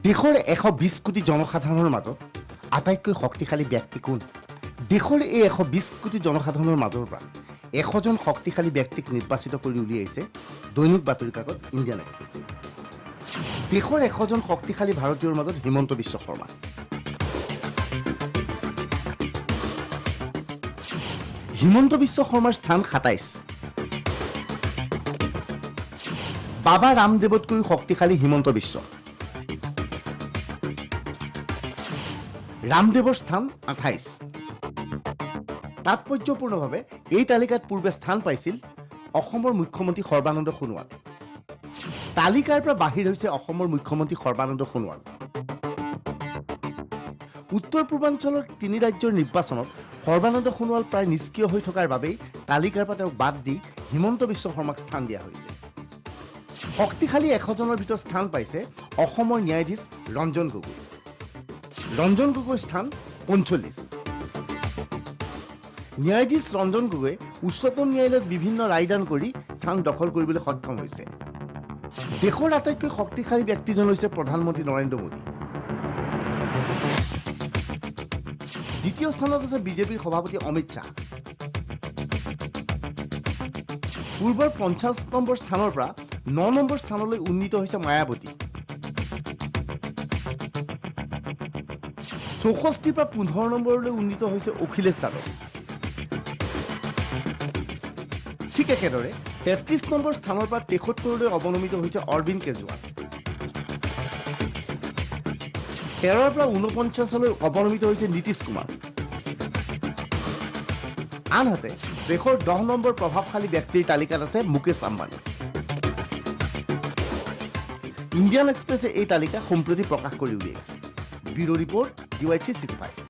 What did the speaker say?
দেশৰ 120 কোটি জনসাধাৰণৰ মাজত আটাইতকৈ শক্তিশালী ব্যক্তি কোন? দেশৰ এই 120 কোটি জনসাধাৰণৰ মাজৰ পৰা 100 জন শক্তিশালী ব্যক্তিক নিৰ্বাচিত কৰি উলিয়াইছে দৈনিক বাতৰি কাকত ইণ্ডিয়ান এক্সপ্ৰেছে। দেশৰ 100 জন শক্তিশালী ভাৰতীয়ৰ মাজত হিমন্ত বিশ্ব শৰ্মা। হিমন্ত বিশ্ব শৰ্মাৰ স্থান 27। বাবা ৰামদেৱতকৈ শক্তিশালী হিমন্ত বিশ্ব। ৰামদেৱৰ স্থান 28। তাৎপৰ্যপূৰ্ণভাৱে এই তালিকাত পূৰ্বে স্থান পাইছিল অসমৰ মুখ্যমন্ত্ৰী সৰ্বানন্দ সোণোৱাল। তালিকাৰ পৰা বাহিৰ হৈছে অসমৰ মুখ্যমন্ত্ৰী সৰ্বানন্দ সোণোৱাল। উত্তৰ পূৰ্বাঞ্চলৰ 3 ৰাজ্যৰ নিৰ্বাচনত সৰ্বানন্দ সোণোৱাল প্ৰায় নিষ্ক্ৰিয় হৈ থকাৰ বাবেই তালিকাৰ পৰা তেওঁক বাদ দি হিমন্ত বিশ্ব শৰ্মাক স্থান দিয়া হৈছে। শক্তিশালী 100 জনৰ ভিতৰত স্থান পাইছে অসমৰ ন্যায়াধীশ ৰঞ্জন গগৈ। ৰঞ্জন গগৈৰ স্থান 45। ন্যায়াধীশ ৰঞ্জন গগৈ উচ্চতম ন্যায়ালয়ত বিভিন্ন ৰায়দান কৰি স্থান দখল কৰিবলৈ সক্ষম হৈছে। দেশৰ আটাইতকৈ শক্তিশালী ব্যক্তিজন হৈছে প্ৰধানমন্ত্ৰী নৰেন্দ্ৰ মোদী। দ্বিতীয় স্থানত আছে বিজেপিৰ সভাপতি অমিত শ্বাহ। পূৰ্বৰ 50 নম্বৰ স্থানৰ পৰা 9 নম্বৰ স্থানলৈ উন্নীত হৈছে মায়াৱতী। 64 পৰা 15 নম্বৰলৈ উন্নীত হৈছে অখিলেশ যাদৱ। ঠিক একেদৰে 33 নম্বৰ স্থানৰ পৰা 73লৈ অৱনমিত হৈছে অৰবিন্দ কেজৰিৱাল। 13ৰ পৰা 49লৈ অৱনমিত হৈছে নীতিশ কুমাৰ। আনহাতে দেশৰ 10 নম্বৰ প্ৰভাৱশালী ব্যক্তিৰ তালিকাত আছে মুকেশ আম্বানী। ইণ্ডিয়ান এক্সপ্ৰেছে এই তালিকা সম্প্ৰতি প্ৰকাশ কৰি উলিয়াইছে। Bureau' report DY365।